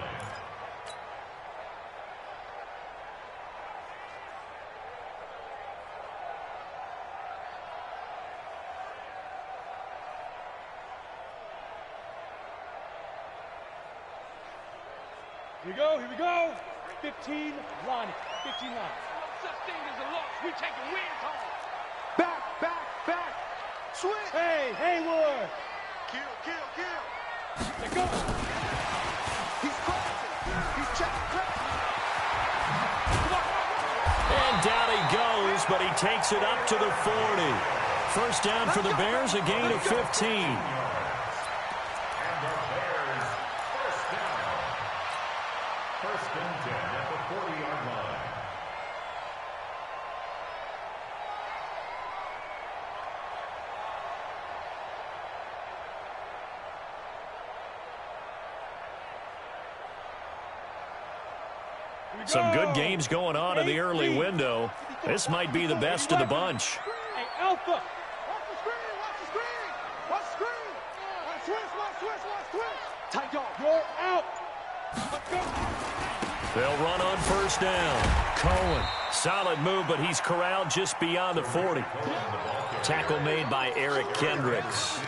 Speaker 9: Here we go, here we go. 15 line, 15 line.
Speaker 11: Such thing as a loss. We taking wins home.
Speaker 4: Back, back, back. Switch.
Speaker 9: Hey, Hayward.
Speaker 4: Kill.
Speaker 9: Let go.
Speaker 4: He's crossing. He's checking.
Speaker 3: And down he goes, but he takes it up to the 40. First down for the Bears, a gain of 15.
Speaker 10: First and 10 at the 40-yard line.
Speaker 3: Some good games going on in the early window. This might be the best of the bunch.
Speaker 9: Hey, Alpha.
Speaker 4: Watch the screen. Watch the screen. Watch the screen. Watch switch.
Speaker 9: Tight dog. You're out. Let's go.
Speaker 3: They'll run on first down. Cohen, solid move, but he's corralled just beyond the 40. Tackle made by Eric Kendricks.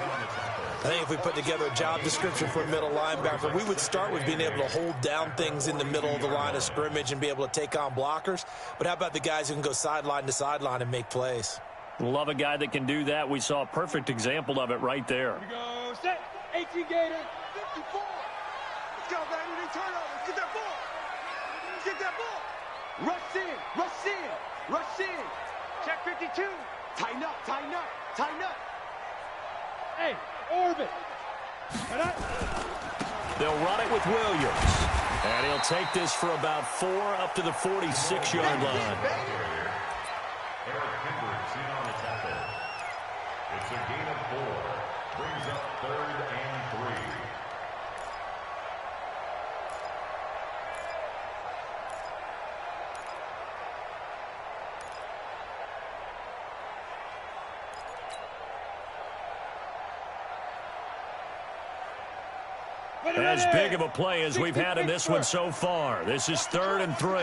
Speaker 5: I think if we put together a job description for a middle linebacker, we would start with being able to hold down things in the middle of the line of scrimmage and be able to take on blockers. But how about the guys who can go sideline to sideline and make plays?
Speaker 3: Love a guy that can do that. We saw a perfect example of it right there.
Speaker 9: Here we go. Set. 18 Gator.
Speaker 4: 54. Let's go, baby. They turn over. Let's get that ball. Get that ball.
Speaker 9: Rush in.
Speaker 4: Check 52. Tighten up.
Speaker 9: Hey, orbit.
Speaker 3: They'll run it with Williams. And he'll take this for about 4 up to the 46-yard line.
Speaker 10: Eric Kendricks in on the tackle. It's a gain of 4. Brings up 3rd and 3.
Speaker 3: As big of a play as we've had in this one so far. This is 3rd and 3.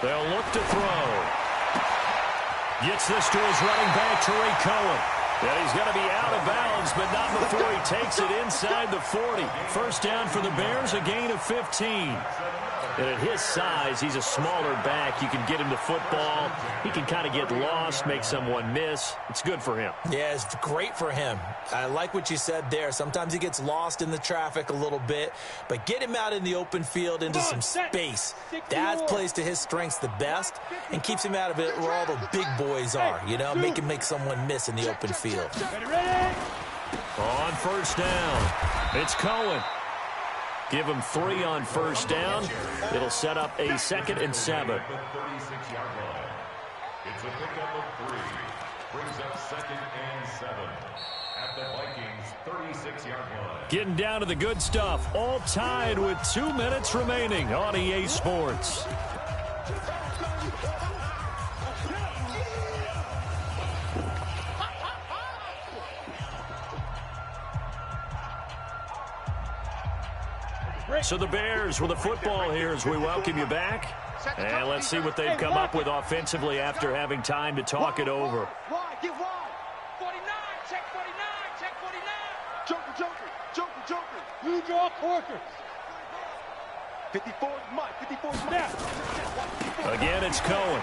Speaker 3: They'll look to throw. Gets this to his running back, Tariq Cohen. And he's going to be out of bounds, but not before he takes it inside the 40. First down for the Bears, a gain of 15. And at his size, he's a smaller back. You can get him the football. He can kind of get lost, make someone miss. It's good for him.
Speaker 5: Yeah, it's great for him. I like what you said there. Sometimes he gets lost in the traffic a little bit, but get him out in the open field into some space. That plays to his strengths the best and keeps him out of it where all the big boys are, you know, make him make someone miss in the open field.
Speaker 3: On first down, it's Cohen. Give him 3 on first down. It'll set up a 2nd and 7.
Speaker 10: It's a pickup of 3. Brings up 2nd and 7 at the Vikings 36-yard line.
Speaker 3: Getting down to the good stuff. All tied with 2 minutes remaining on EA Sports. So the Bears with the football here as we welcome you back. And let's see what they've come up with offensively after having time to talk it over.
Speaker 9: Get wide. 49, check 49, check 49. Joker. You draw Corker.
Speaker 4: 54 is Mike, 54 is Mike.
Speaker 3: Again, it's Cohen.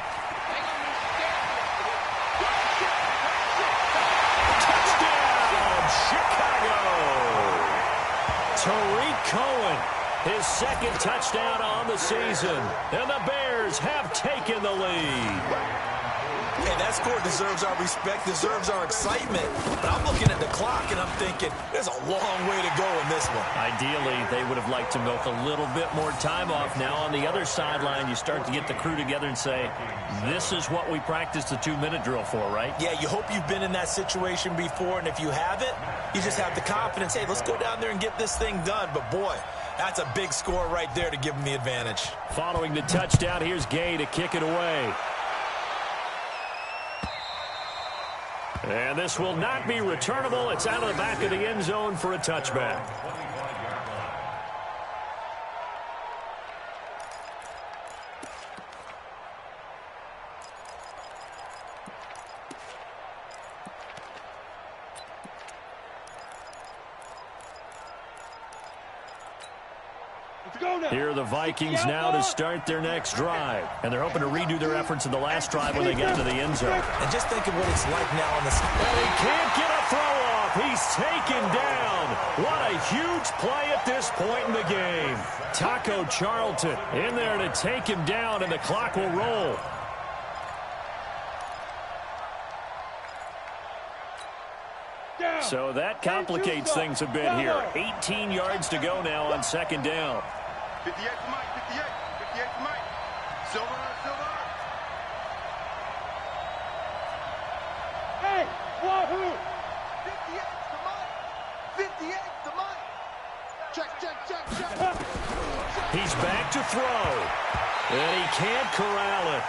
Speaker 3: Touchdown, Chicago! Tariq Cohen. His 2nd touchdown on the season. And the Bears have taken the lead.
Speaker 5: Hey, that score deserves our respect, deserves our excitement. But I'm looking at the clock, and I'm thinking, there's a long way to go in this one.
Speaker 3: Ideally, they would have liked to milk a little bit more time off. Now, on the other sideline, you start to get the crew together and say, this is what we practiced the 2-minute drill for, right?
Speaker 5: Yeah, you hope you've been in that situation before, and if you haven't, you just have the confidence, hey, let's go down there and get this thing done. But, boy, that's a big score right there to give them the advantage.
Speaker 3: Following the touchdown, here's Gay to kick it away. And this will not be returnable. It's out of the back of the end zone for a touchback. Here are the Vikings now to start their next drive. And they're hoping to redo their efforts in the last drive when they got to the end zone.
Speaker 5: And just think of what it's like now on the side.
Speaker 3: And he can't get a throw off. He's taken down. What a huge play at this point in the game. Taco Charlton in there to take him down, and the clock will roll. So that complicates things a bit here. 18 yards to go now on 2nd down.
Speaker 4: 58 for Mike, 58 for Mike. Silver.
Speaker 9: Hey, Wahoo!
Speaker 4: 58 for Mike. 58 for Mike. Check.
Speaker 3: He's back to throw. And he can't corral it.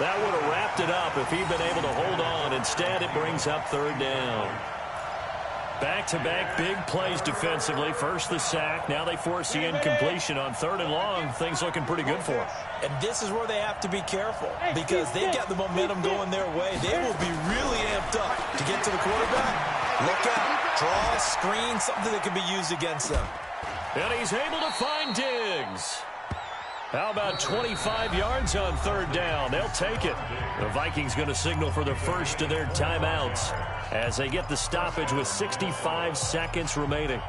Speaker 3: That would have wrapped it up if he'd been able to hold on. Instead, it brings up 3rd down. Back-to-back big plays defensively. First the sack. Now they force the incompletion on 3rd and long. Things looking pretty good for them.
Speaker 5: And this is where they have to be careful because they've got the momentum going their way. They will be really amped up to get to the quarterback. Look out. Draw, screen, something that can be used against them.
Speaker 3: And he's able to find Diggs. How about 25 yards on 3rd down? They'll take it. The Vikings going to signal for the first of their timeouts as they get the stoppage with 65 seconds remaining.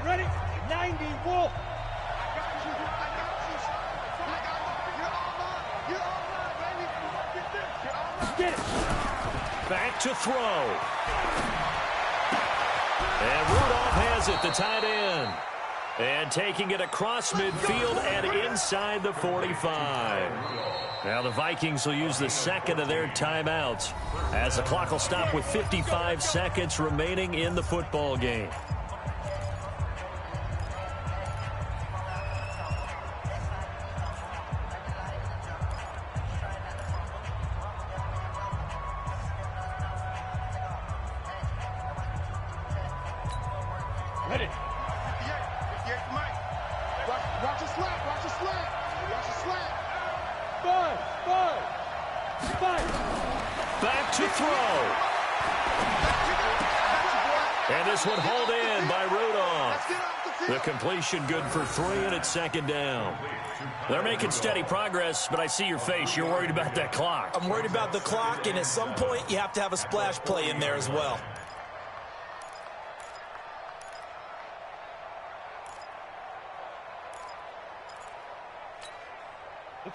Speaker 9: ready? 90 Wolf. Get it.
Speaker 3: Back to throw. And Rudolph has it, the tight end. And taking it across midfield and inside the 45. Now the Vikings will use the second of their timeouts as the clock will stop with 55 seconds remaining in the football game.
Speaker 9: Ready.
Speaker 4: Yeah, Mike. Watch your slant. Watch your slant. Watch your slant.
Speaker 9: Five.
Speaker 3: Back to throw. And this one hauled in by Rudolph. The completion good for 3, and it's second down. They're making steady progress, but I see your face. You're worried about that clock.
Speaker 5: I'm worried about the clock, and at some point you have to have a splash play in there as well.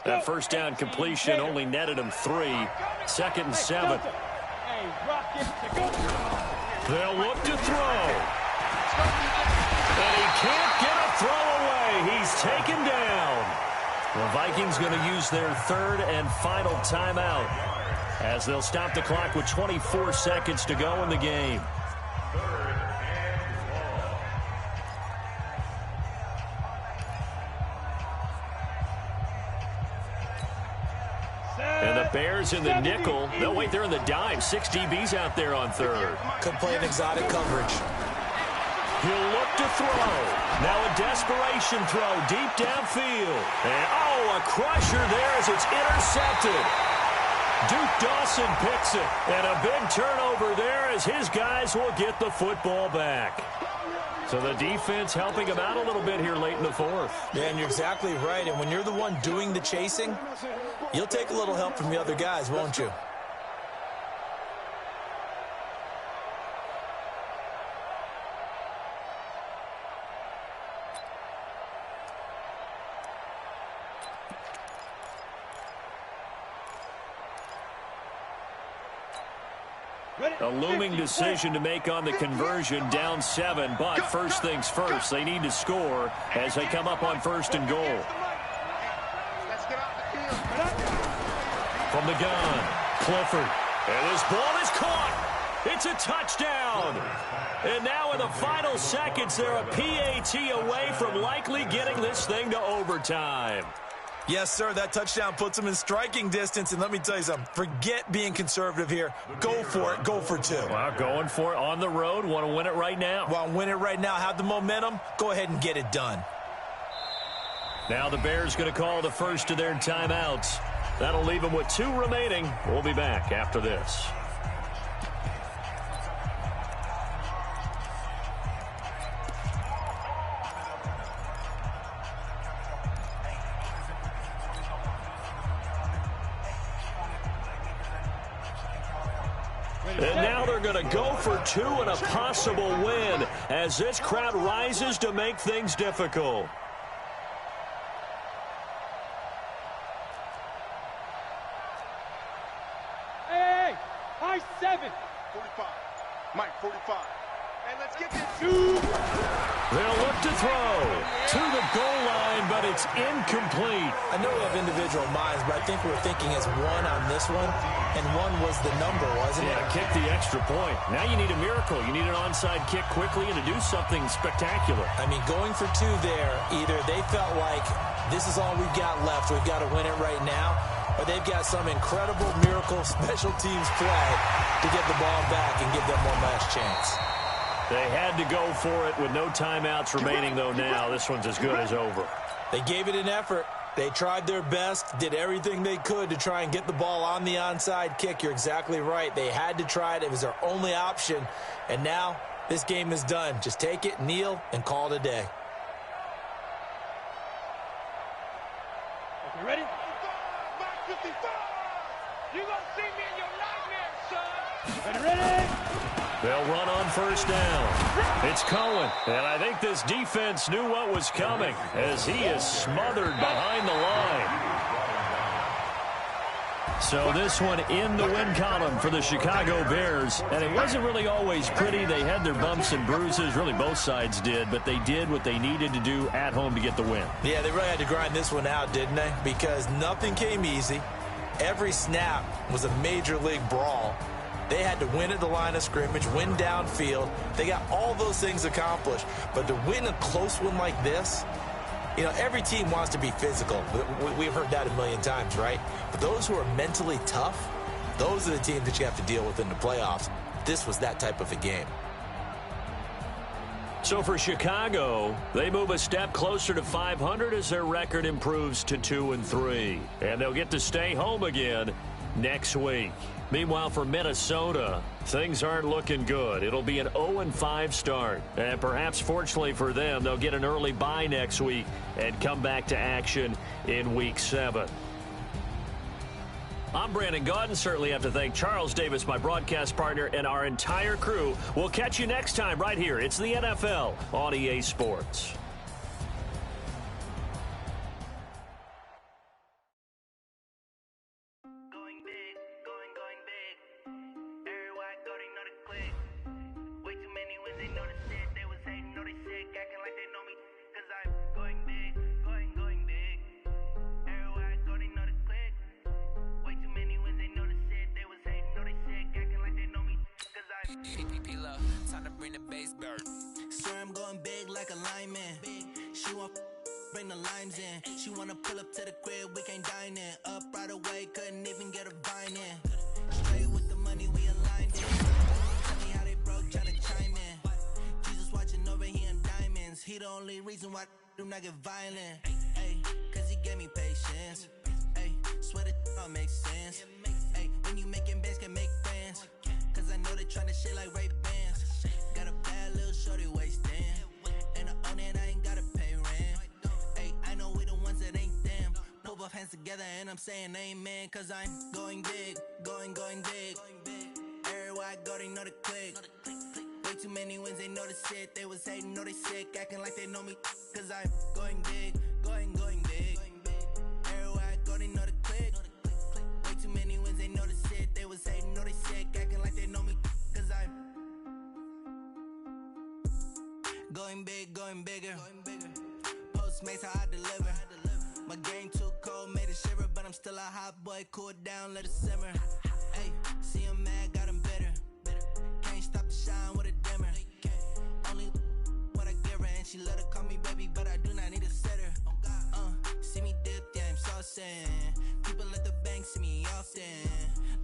Speaker 3: That first down completion only netted him 3. Second and 7. They'll look to throw. And he can't get a throw away. He's taken down. The Vikings going to use their third and final timeout as they'll stop the clock with 24 seconds to go in the game. And the Bears in the nickel. No, wait, they're in the dime. 6 DBs out there on third.
Speaker 5: Could play an exotic coverage.
Speaker 3: He'll look to throw. Now a desperation throw deep downfield. And, oh, a crusher there as it's intercepted. Duke Dawson picks it. And a big turnover there as his guys will get the football back. So the defense helping him out a little bit here late in the fourth.
Speaker 5: Yeah, and you're exactly right. And when you're the one doing the chasing, you'll take a little help from the other guys, won't you?
Speaker 3: A looming decision to make on the conversion, down 7. But first things first, they need to score as they come up on first and goal. From the gun, Clifford. And this ball is caught. It's a touchdown. And now in the final seconds, they're a PAT away from likely getting this thing to overtime.
Speaker 5: Yes, sir, that touchdown puts them in striking distance. And let me tell you something, forget being conservative here. Go for it. Go for 2.
Speaker 3: Well, going for it on the road. Want to win it right now.
Speaker 5: Want to win it right now. Have the momentum. Go ahead and get it done.
Speaker 3: Now the Bears going to call the first of their timeouts. That'll leave them with 2 remaining. We'll be back after this. And now they're going to go for 2 and a possible win as this crowd rises to make things difficult.
Speaker 9: Hey, high 7.
Speaker 4: 45. Mike, 45. And let's get this.
Speaker 3: They'll look to throw to the goal line, but it's incomplete.
Speaker 5: I know we have individual minds, but I think we're thinking as 1 on this one, and 1 was the number, wasn't it?
Speaker 3: Yeah, kick the extra point. Now you need a miracle. You need an onside kick quickly and to do something spectacular.
Speaker 5: I mean, going for 2 there, either they felt like this is all we've got left, we've got to win it right now, or they've got some incredible miracle special teams play to get the ball back and give them one last chance.
Speaker 3: They had to go for it with no timeouts remaining, though, now. This one's as good as over.
Speaker 5: They gave it an effort. They tried their best, did everything they could to try and get the ball on the onside kick. You're exactly right. They had to try it. It was their only option. And now this game is done. Just take it, kneel, and call it a day.
Speaker 9: Okay, ready?
Speaker 4: Mike, 55.
Speaker 11: You're going to see me in your nightmares, son.
Speaker 9: Ready?
Speaker 3: They'll run on first down. It's Cohen. And I think this defense knew what was coming as he is smothered behind the line. So this one in the win column for the Chicago Bears. And it wasn't really always pretty. They had their bumps and bruises. Really, both sides did. But they did what they needed to do at home to get the win.
Speaker 5: Yeah, they really had to grind this one out, didn't they? Because nothing came easy. Every snap was a major league brawl. They had to win at the line of scrimmage, win downfield. They got all those things accomplished. But to win a close one like this, you know, every team wants to be physical. We've heard that a million times, right? But those who are mentally tough, those are the teams that you have to deal with in the playoffs. This was that type of a game.
Speaker 3: So for Chicago, they move a step closer to 500 as their record improves to 2-3. And they'll get to stay home again next week. Meanwhile, for Minnesota, things aren't looking good. It'll be an 0-5 start. And perhaps, fortunately for them, they'll get an early bye next week and come back to action in Week 7. I'm Brandon Gaudin. Certainly have to thank Charles Davis, my broadcast partner, and our entire crew. We'll catch you next time right here. It's the NFL on EA Sports.
Speaker 6: Time to bring the bass back. Swear I'm going big like a lineman. She want bring the limes in. She wanna pull up to the crib, we can't dine in. Up right away, couldn't even get a vine in. Straight with the money, we aligned in. Tell me how they broke, tryna chime in. Jesus watching over here in diamonds. He the only reason why I do not get violent. Ay, cause he gave me patience. Ay, swear that all makes sense. Ay, when you making bands can make friends. Cause I know they tryna shit like Ray-Bans. Got a bad little shorty wasting. And I own it, I ain't gotta pay rent. Ay, I know we the ones that ain't them. Put both hands together and I'm saying amen. Cause I'm going big, going big. Everywhere I go, they know the click. Way too many wins, they know the shit. They was hating, know they sick, acting like they know me. Cause I'm going big, going big. Everywhere I go, they know the click. Way too many wins, they know the shit. They was hating, know they sick, acting like they know me. Cause I'm going big, going bigger. Postmates how I deliver. My game too cold, made it shiver, but I'm still a hot boy. Cool it down, let it simmer. Hey, see him mad, got him bitter. Can't stop the shine with a dimmer. Only what I give her, and she let her call me baby, but I do not need a sitter. See me dip, yeah, I'm saucing. People at the bank see me often.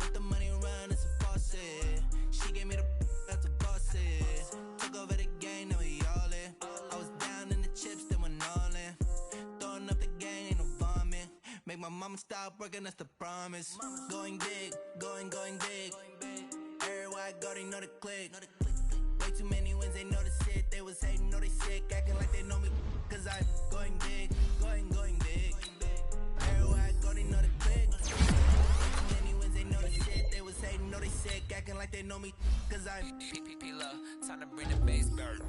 Speaker 6: Let the money run, it's a faucet. She gave me the that's a faucet. Took over the game, now we all in. I was down in the chips, then went all in. Throwing up the game, ain't no vomit. Make my mama stop working, that's the promise. Going big, going big. Everywhere I go, they know the click. Way too many wins, they know the shit. They was hating, know they sick, acting like they know me. Cause I'm going big, going big. Everywhere I go, they know the click. Way too many wins, they know the shit. They was hating, know they sick, acting like they know me. Cause I'm
Speaker 12: P-P-P-Love, time to bring the bass back.